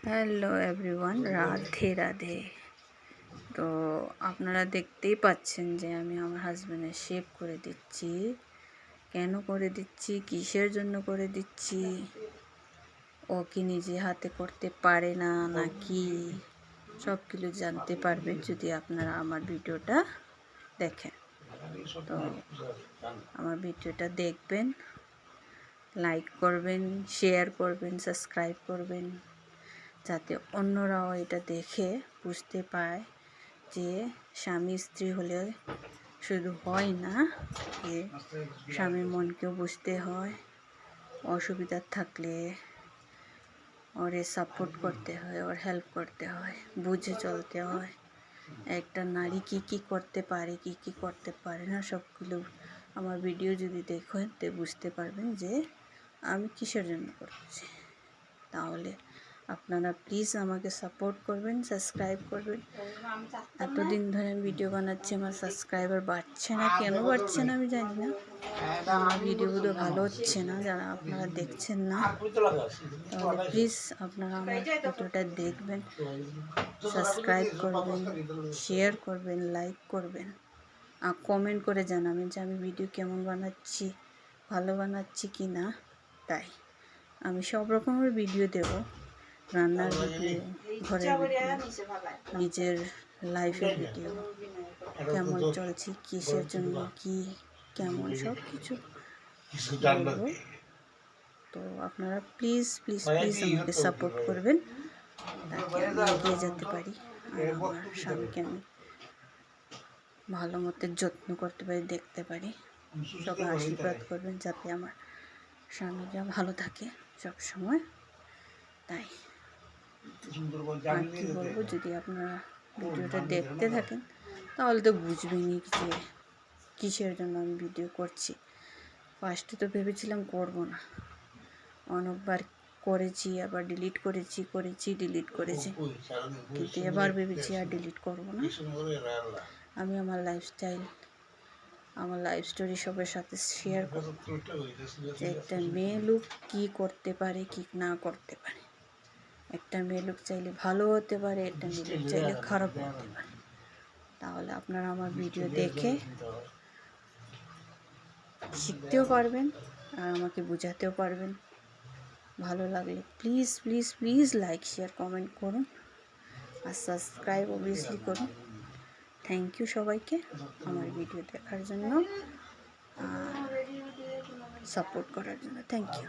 Hello everyone, Radhe Radhe. তো আপনারা দেখতেই পাচ্ছেন যে আমি আমার হাজব্যান্ডের শেভ করে দিচ্ছি। কেন করে দিচ্ছি, কিসের জন্য করে দিচ্ছি, ও কি নিজে হাতে করতে পারে না নাকি, সব কিছু জানতে পারবেন যদি আপনারা আমার ভিডিওটা দেখেন। তো আমার ভিডিওটা দেখবেন, লাইক করবেন, শেয়ার করবেন, সাবস্ক্রাইব করবেন, যাতে অন্যরাও এটা দেখে বুঝতে পায় যে স্বামী স্ত্রী হলে শুধু হয় না, যে স্বামীর মনকেও বুঝতে হয়। অসুবিধা থাকলে ওরে সাপোর্ট করতে হয়, ওর হেল্প করতে হয়, বুঝে চলতে হয়। একটা নারী কি কি করতে পারে, কি কি করতে পারে না, সবগুলো আমার ভিডিও যদি দেখেন তো বুঝতে পারবেন যে আমি কিসের জন্য করছি। তাহলে আপনারা প্লিজ আমাকে সাপোর্ট করবেন, সাবস্ক্রাইব করবেন। এতদিন ধরে আমি ভিডিও বানাচ্ছি, আমার সাবস্ক্রাইবার বাড়ছে না, কেন বাড়ছে না আমি জানি না। আমার ভিডিওগুলো ভালো হচ্ছে না, যারা আপনারা দেখছেন না। তাহলে প্লিজ আপনারা আমার ভিডিওটা দেখবেন, সাবস্ক্রাইব করবেন, শেয়ার করবেন, লাইক করবেন, আর কমেন্ট করে জানাবেন যে আমি ভিডিও কেমন বানাচ্ছি, ভালো বানাচ্ছি কি না। তাই আমি সব রকমের ভিডিও দেব, রান্নার ভিডিও, ঘরের ভিডিও, নিজের লাইফের ভিডিও, কেমন চলছি, কিসের জন্য কি, কেমন, সব কিছু বলবো। তো আপনারা প্লিজ প্লিজ প্লিজ আমাকে সাপোর্ট করবেন, তাকে আমি এগিয়ে যেতে পারি আর আমার স্বামীকে আমি ভালো মতো যত্ন করতে পারি, দেখতে পারি। সবাই আশীর্বাদ করবেন যাতে আমার স্বামীরা ভালো থাকে সব সময়। তাই আর কি বলবো, যদি আপনারা ভিডিওটা দেখতে থাকেন তাহলে তো বুঝবেনই যে কিসের জন্য আমি ভিডিও করছি। ফার্স্টে তো ভেবেছিলাম করব না, অনেকবার করেছি, আবার ডিলিট করেছি ডিলিট করেছি, কিন্তু এবার ভেবেছি আর ডিলিট করব না। আমি আমার লাইফস্টাইল, আমার লাইফ স্টোরি সবার সাথে শেয়ার করব যে একটা মেয়ে লোক কী করতে পারে, কী না করতে পারে। একটা মেয়ে লোক চাইলে ভালো হতে পারে, একটা মেয়ে লোক চাইলে খারাপ হতে পারে। তাহলে আপনারা আমার ভিডিও দেখে শিখতেও পারবেন আর আমাকে বোঝাতেও পারবেন। ভালো লাগলে please please please like share comment করুন আর সাবস্ক্রাইব অবভিয়াসলি করুন। থ্যাংক ইউ সবাইকে আমার ভিডিও দেখার জন্য আর সাপোর্ট করার জন্য। Thank you.